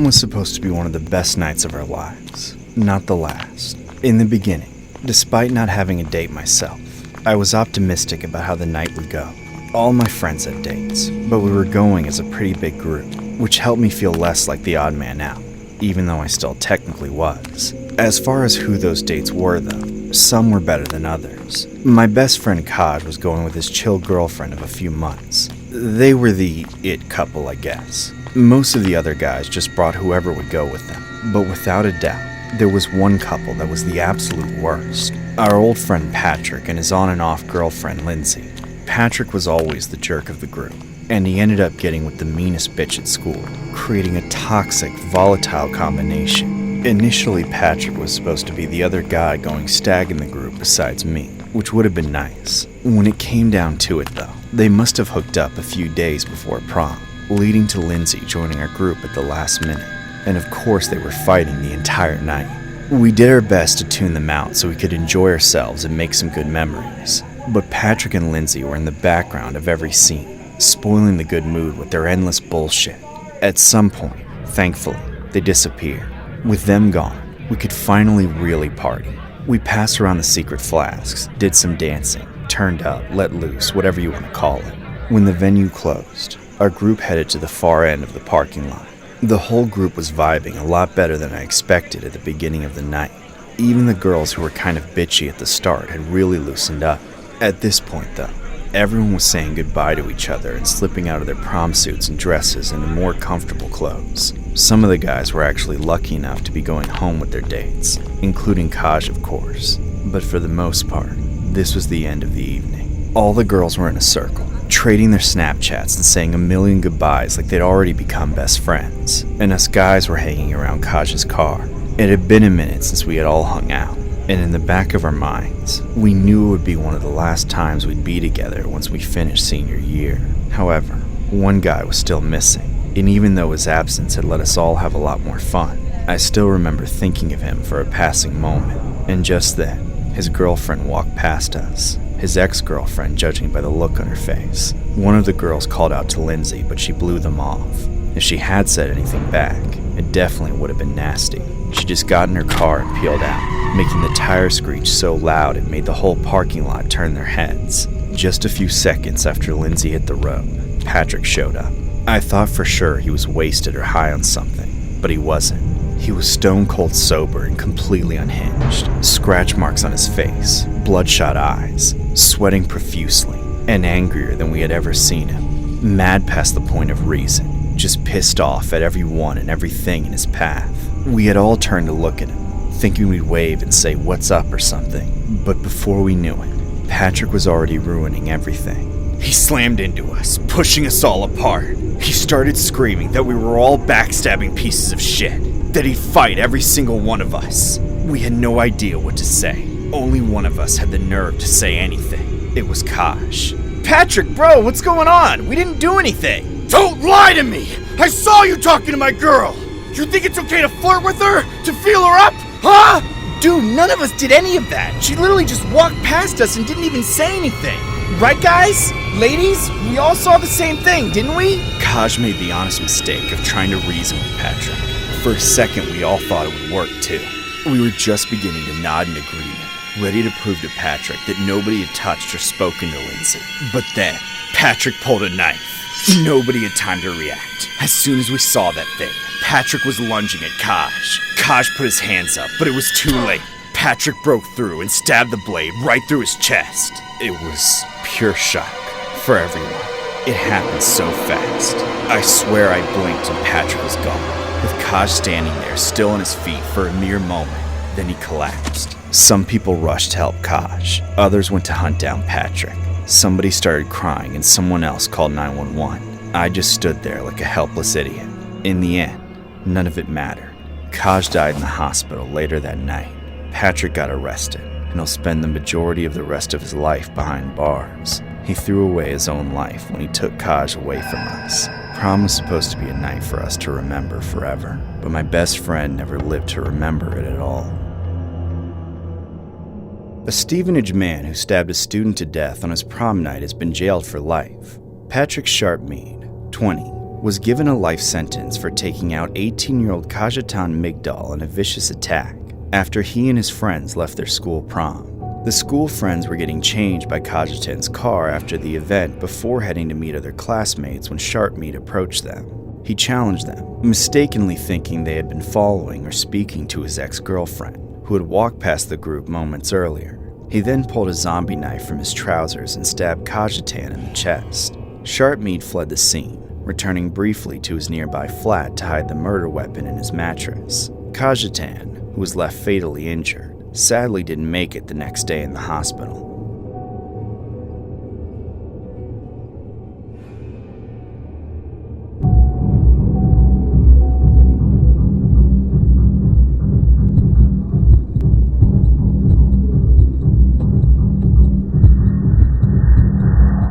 Prom was supposed to be one of the best nights of our lives, not the last. In the beginning, despite not having a date myself, I was optimistic about how the night would go. All my friends had dates, but we were going as a pretty big group, which helped me feel less like the odd man out, even though I still technically was. As far as who those dates were though, some were better than others. My best friend CO.AG was going with his chill girlfriend of a few months. They were the it couple, I guess. Most of the other guys just brought whoever would go with them, but without a doubt, there was one couple that was the absolute worst. Our old friend Patrick and his on and off girlfriend Lindsay. Patrick was always the jerk of the group, and he ended up getting with the meanest bitch at school, creating a toxic, volatile combination. Initially, Patrick was supposed to be the other guy going stag in the group besides me, which would have been nice. When it came down to it though, they must have hooked up a few days before prom, leading to Lindsay joining our group at the last minute. And of course they were fighting the entire night. We did our best to tune them out so we could enjoy ourselves and make some good memories. But Patrick and Lindsay were in the background of every scene, spoiling the good mood with their endless bullshit. At some point, thankfully, they disappeared. With them gone, we could finally really party. We passed around the secret flasks, did some dancing, turned up, let loose, whatever you want to call it. When the venue closed, our group headed to the far end of the parking lot. The whole group was vibing a lot better than I expected at the beginning of the night. Even the girls who were kind of bitchy at the start had really loosened up. At this point though, everyone was saying goodbye to each other and slipping out of their prom suits and dresses into more comfortable clothes. Some of the guys were actually lucky enough to be going home with their dates, including CO.AG of course. But for the most part, this was the end of the evening. All the girls were in a circle, trading their Snapchats and saying a million goodbyes like they'd already become best friends. And us guys were hanging around CO.AG's car. It had been a minute since we had all hung out, and in the back of our minds, we knew it would be one of the last times we'd be together once we finished senior year. However, one guy was still missing, and even though his absence had let us all have a lot more fun, I still remember thinking of him for a passing moment. And just then, his girlfriend walked past us. His ex-girlfriend, judging by the look on her face. One of the girls called out to Lindsay, but she blew them off. If she had said anything back, it definitely would have been nasty. She just got in her car and peeled out, making the tire screech so loud it made the whole parking lot turn their heads. Just a few seconds after Lindsay hit the road, Patrick showed up. I thought for sure he was wasted or high on something, but he wasn't. He was stone cold sober and completely unhinged. Scratch marks on his face, bloodshot eyes, sweating profusely, and angrier than we had ever seen him. Mad past the point of reason, just pissed off at everyone and everything in his path. We had all turned to look at him, thinking we'd wave and say what's up or something, but before we knew it, Patrick was already ruining everything. He slammed into us, pushing us all apart. He started screaming that we were all backstabbing pieces of shit, that he'd fight every single one of us. We had no idea what to say. Only one of us had the nerve to say anything. It was CO.AG. Patrick, bro, what's going on? We didn't do anything. Don't lie to me! I saw you talking to my girl! You think it's okay to flirt with her? To feel her up? Huh? Dude, none of us did any of that. She literally just walked past us and didn't even say anything. Right, guys? Ladies? We all saw the same thing, didn't we? CO.AG made the honest mistake of trying to reason with Patrick. For a second, we all thought it would work too. We were just beginning to nod in agreement, ready to prove to Patrick that nobody had touched or spoken to Lindsay. But then, Patrick pulled a knife. Nobody had time to react. As soon as we saw that thing, Patrick was lunging at CO.AG. CO.AG put his hands up, but it was too late. Patrick broke through and stabbed the blade right through his chest. It was pure shock for everyone. It happened so fast. I swear I blinked and Patrick was gone, with CO.AG standing there still on his feet for a mere moment. Then he collapsed. Some people rushed to help CO.AG. Others went to hunt down Patrick. Somebody started crying and someone else called 911. I just stood there like a helpless idiot. In the end, none of it mattered. CO.AG died in the hospital later that night. Patrick got arrested, and he'll spend the majority of the rest of his life behind bars. He threw away his own life when he took CO.AG away from us. Prom was supposed to be a night for us to remember forever, but my best friend never lived to remember it at all. A Stevenage man who stabbed a student to death on his prom night has been jailed for life. Patrick Sharp Mead, 20, was given a life sentence for taking out 18-year-old Kajatan Migdal in a vicious attack after he and his friends left their school prom. The school friends were getting changed by Kajatan's car after the event before heading to meet other classmates when Sharpmeat approached them. He challenged them, mistakenly thinking they had been following or speaking to his ex-girlfriend, who had walked past the group moments earlier. He then pulled a zombie knife from his trousers and stabbed Kajatan in the chest. Sharpmeat fled the scene, returning briefly to his nearby flat to hide the murder weapon in his mattress. Kajatan, who was left fatally injured, sadly didn't make it the next day in the hospital.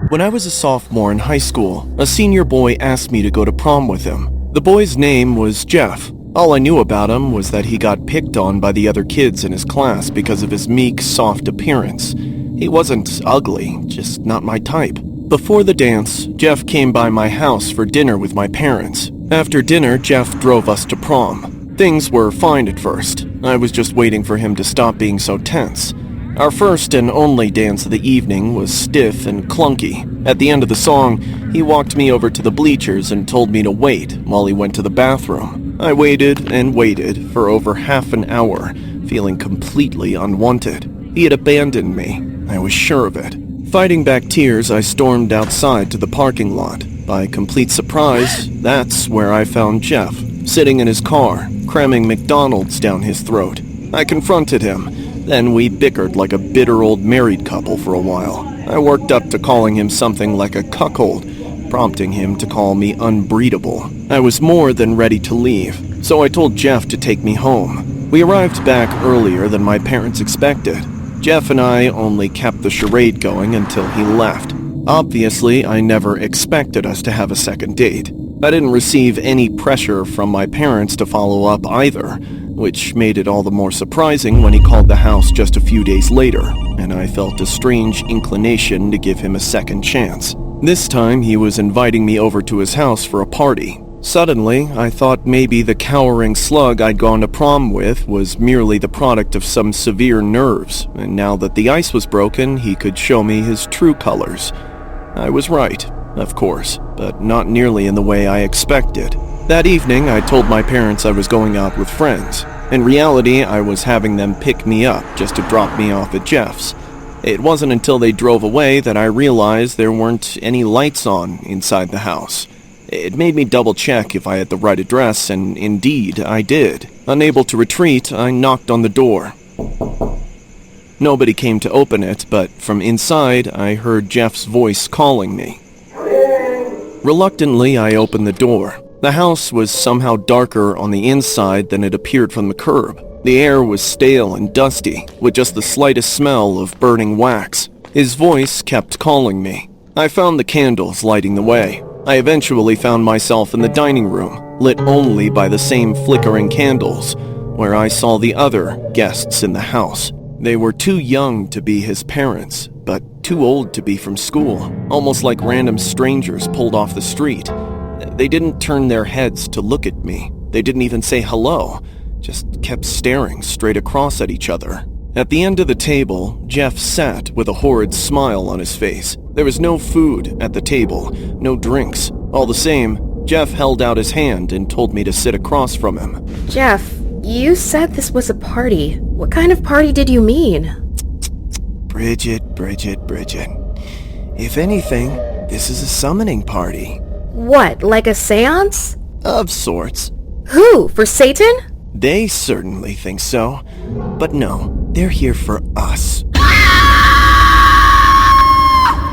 When I was a sophomore in high school, a senior boy asked me to go to prom with him. The boy's name was Jeff. All I knew about him was that he got picked on by the other kids in his class because of his meek, soft appearance. He wasn't ugly, just not my type. Before the dance, Jeff came by my house for dinner with my parents. After dinner, Jeff drove us to prom. Things were fine at first. I was just waiting for him to stop being so tense. Our first and only dance of the evening was stiff and clunky. At the end of the song, he walked me over to the bleachers and told me to wait while he went to the bathroom. I waited and waited for over half an hour, feeling completely unwanted. He had abandoned me. I was sure of it. Fighting back tears, I stormed outside to the parking lot. By complete surprise, that's where I found Jeff, sitting in his car, cramming McDonald's down his throat. I confronted him. Then we bickered like a bitter old married couple for a while. I worked up to calling him something like a cuckold, prompting him to call me unbreedable. I was more than ready to leave, so I told Jeff to take me home. We arrived back earlier than my parents expected. Jeff and I only kept the charade going until he left. Obviously, I never expected us to have a second date. I didn't receive any pressure from my parents to follow up either, which made it all the more surprising when he called the house just a few days later, and I felt a strange inclination to give him a second chance. This time, he was inviting me over to his house for a party. Suddenly, I thought maybe the cowering slug I'd gone to prom with was merely the product of some severe nerves, and now that the ice was broken, he could show me his true colors. I was right, of course, but not nearly in the way I expected. That evening, I told my parents I was going out with friends. In reality, I was having them pick me up just to drop me off at Jeff's. It wasn't until they drove away that I realized there weren't any lights on inside the house. It made me double-check if I had the right address, and indeed, I did. Unable to retreat, I knocked on the door. Nobody came to open it, but from inside, I heard Jeff's voice calling me. Reluctantly, I opened the door. The house was somehow darker on the inside than it appeared from the curb. The air was stale and dusty, with just the slightest smell of burning wax. His voice kept calling me. I found the candles lighting the way. I eventually found myself in the dining room, lit only by the same flickering candles, where I saw the other guests in the house. They were too young to be his parents, but too old to be from school, almost like random strangers pulled off the street. They didn't turn their heads to look at me. They didn't even say hello, just kept staring straight across at each other. At the end of the table, Jeff sat with a horrid smile on his face. There was no food at the table, no drinks. All the same, Jeff held out his hand and told me to sit across from him. Jeff, you said this was a party. What kind of party did you mean? Bridget. If anything, this is a summoning party. What, like a seance? Of sorts. Who, for Satan? They certainly think so. But no, they're here for us.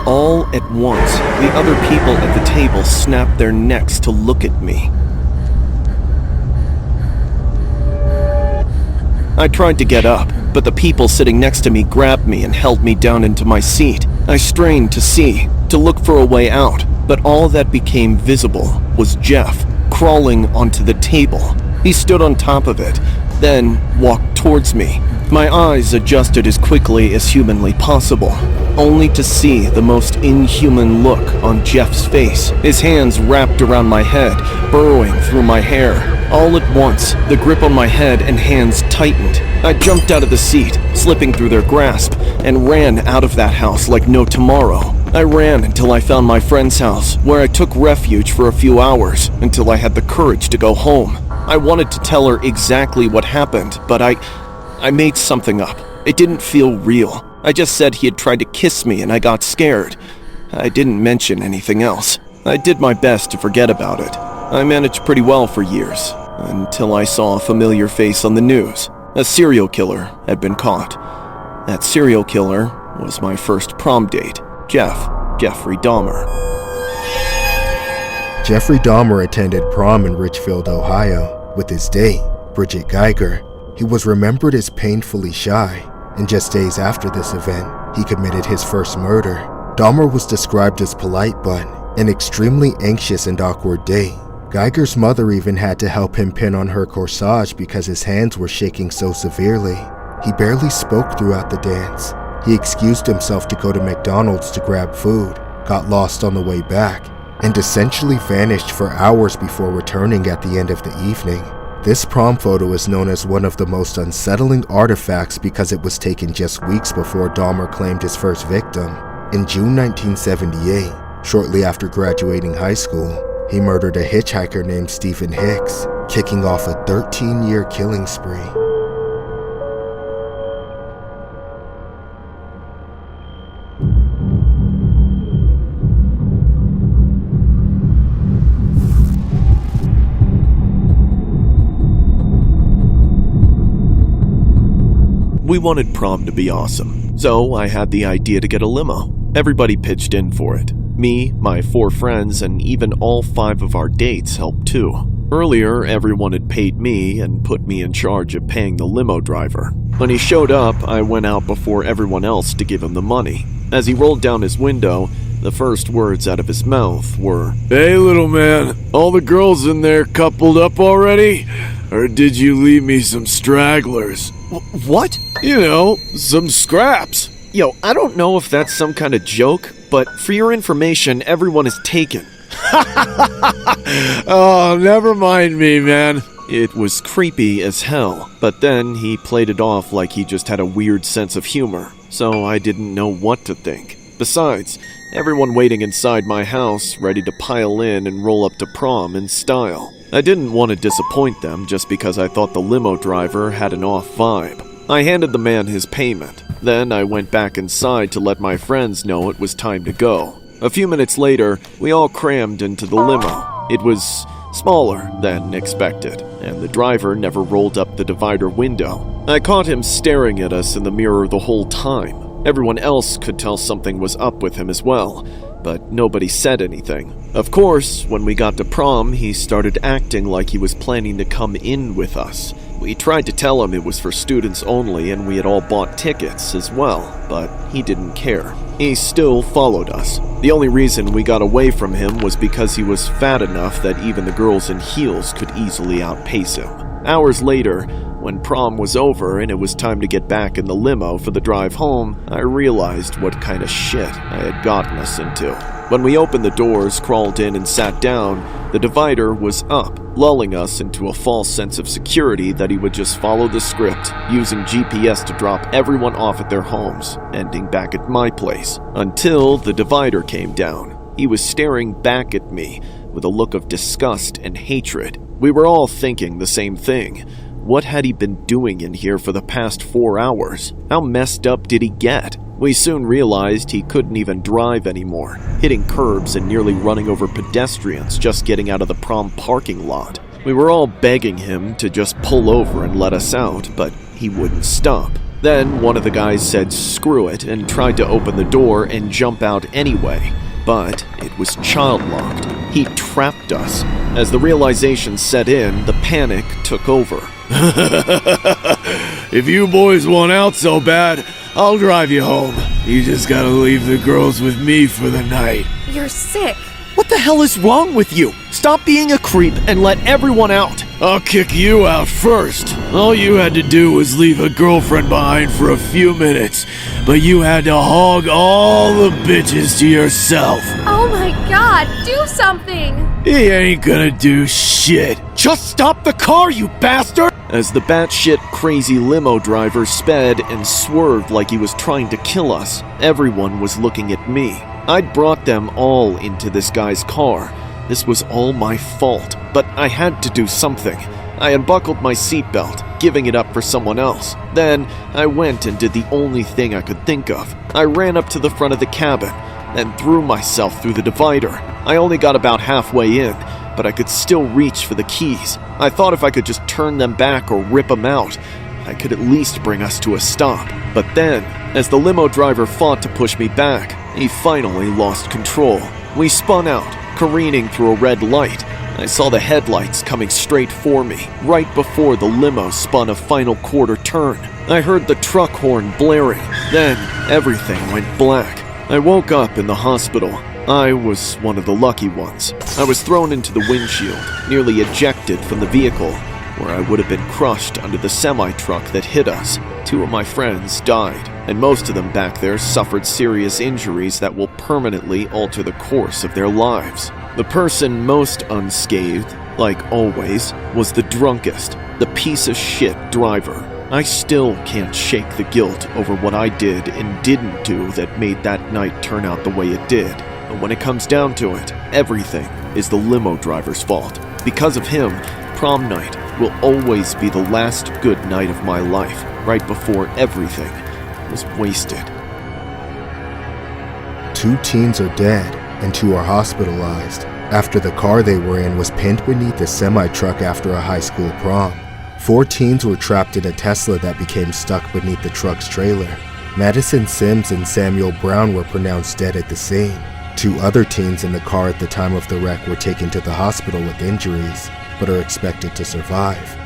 All at once, the other people at the table snapped their necks to look at me. I tried to get up, but the people sitting next to me grabbed me and held me down into my seat. I strained to see, to look for a way out, but all that became visible was Jeff crawling onto the table. He stood on top of it, then walked towards me. My eyes adjusted as quickly as humanly possible, only to see the most inhuman look on Jeff's face, his hands wrapped around my head, burrowing through my hair. All at once, the grip on my head and hands tightened. I jumped out of the seat, slipping through their grasp, and ran out of that house like no tomorrow. I ran until I found my friend's house, where I took refuge for a few hours, until I had the courage to go home. I wanted to tell her exactly what happened, but I made something up. It didn't feel real. I just said he had tried to kiss me and I got scared. I didn't mention anything else. I did my best to forget about it. I managed pretty well for years, until I saw a familiar face on the news. A serial killer had been caught. That serial killer was my first prom date, Jeffrey Dahmer. Jeffrey Dahmer attended prom in Richfield, Ohio, with his date, Bridget Geiger. He was remembered as painfully shy, and just days after this event, he committed his first murder. Dahmer was described as polite but an extremely anxious and awkward date. Geiger's mother even had to help him pin on her corsage because his hands were shaking so severely. He barely spoke throughout the dance. He excused himself to go to McDonald's to grab food, got lost on the way back, and essentially vanished for hours before returning at the end of the evening. This prom photo is known as one of the most unsettling artifacts because it was taken just weeks before Dahmer claimed his first victim. In June 1978, shortly after graduating high school, he murdered a hitchhiker named Stephen Hicks, kicking off a 13-year killing spree. We wanted prom to be awesome, so I had the idea to get a limo. Everybody pitched in for it. Me, my 4 friends, and even all 5 of our dates helped too. Earlier, everyone had paid me and put me in charge of paying the limo driver. When he showed up, I went out before everyone else to give him the money. As he rolled down his window, the first words out of his mouth were, Hey, little man, all the girls in there coupled up already? Or did you leave me some stragglers? What? You know, some scraps. Yo, I don't know if that's some kind of joke, but for your information, everyone is taken. Oh, never mind me, man. It was creepy as hell, but then he played it off like he just had a weird sense of humor, so I didn't know what to think. Besides, everyone waiting inside my house, ready to pile in and roll up to prom in style. I didn't want to disappoint them just because I thought the limo driver had an off vibe. I handed the man his payment. Then I went back inside to let my friends know it was time to go. A few minutes later, we all crammed into the limo. It was smaller than expected, and the driver never rolled up the divider window. I caught him staring at us in the mirror the whole time. Everyone else could tell something was up with him as well, but nobody said anything. Of course, when we got to prom, he started acting like he was planning to come in with us. We tried to tell him it was for students only and we had all bought tickets as well, but he didn't care. He still followed us. The only reason we got away from him was because he was fat enough that even the girls in heels could easily outpace him. Hours later, when prom was over and it was time to get back in the limo for the drive home, I realized what kind of shit I had gotten us into. When we opened the doors, crawled in, and sat down, the divider was up, lulling us into a false sense of security that he would just follow the script, using GPS to drop everyone off at their homes, ending back at my place, until the divider came down. He was staring back at me with a look of disgust and hatred. We were all thinking the same thing. What had he been doing in here for the past 4 hours? How messed up did he get? We soon realized he couldn't even drive anymore, hitting curbs and nearly running over pedestrians just getting out of the prom parking lot. We were all begging him to just pull over and let us out, but he wouldn't stop. Then one of the guys said screw it and tried to open the door and jump out anyway. But it was child-locked. He trapped us. As the realization set in, the panic took over. If you boys want out so bad, I'll drive you home. You just gotta leave the girls with me for the night. You're sick. What the hell is wrong with you? Stop being a creep and let everyone out. I'll kick you out first. All you had to do was leave a girlfriend behind for a few minutes, but you had to hog all the bitches to yourself. Oh my god, do something! He ain't gonna do shit. Just stop the car, you bastard! As the batshit crazy limo driver sped and swerved like he was trying to kill us, everyone was looking at me. I'd brought them all into this guy's car. This was all my fault, but I had to do something. I unbuckled my seatbelt, giving it up for someone else. Then, I went and did the only thing I could think of. I ran up to the front of the cabin, and threw myself through the divider. I only got about halfway in, but I could still reach for the keys. I thought if I could just turn them back or rip them out, I could at least bring us to a stop. But then, as the limo driver fought to push me back, he finally lost control. We spun out, careening through a red light. I saw the headlights coming straight for me, right before the limo spun a final quarter turn. I heard the truck horn blaring. Then, everything went black. I woke up in the hospital. I was one of the lucky ones. I was thrown into the windshield, nearly ejected from the vehicle, where I would have been crushed under the semi-truck that hit us. 2 of my friends died, and most of them back there suffered serious injuries that will permanently alter the course of their lives. The person most unscathed, like always, was the drunkest, the piece of shit driver. I still can't shake the guilt over what I did and didn't do that made that night turn out the way it did. But when it comes down to it, everything is the limo driver's fault. Because of him, prom night will always be the last good night of my life, right before everything was wasted. 2 teens are dead, and 2 are hospitalized after the car they were in was pinned beneath a semi-truck after a high school prom. 4 teens were trapped in a Tesla that became stuck beneath the truck's trailer. Madison Sims and Samuel Brown were pronounced dead at the scene. 2 other teens in the car at the time of the wreck were taken to the hospital with injuries, but are expected to survive.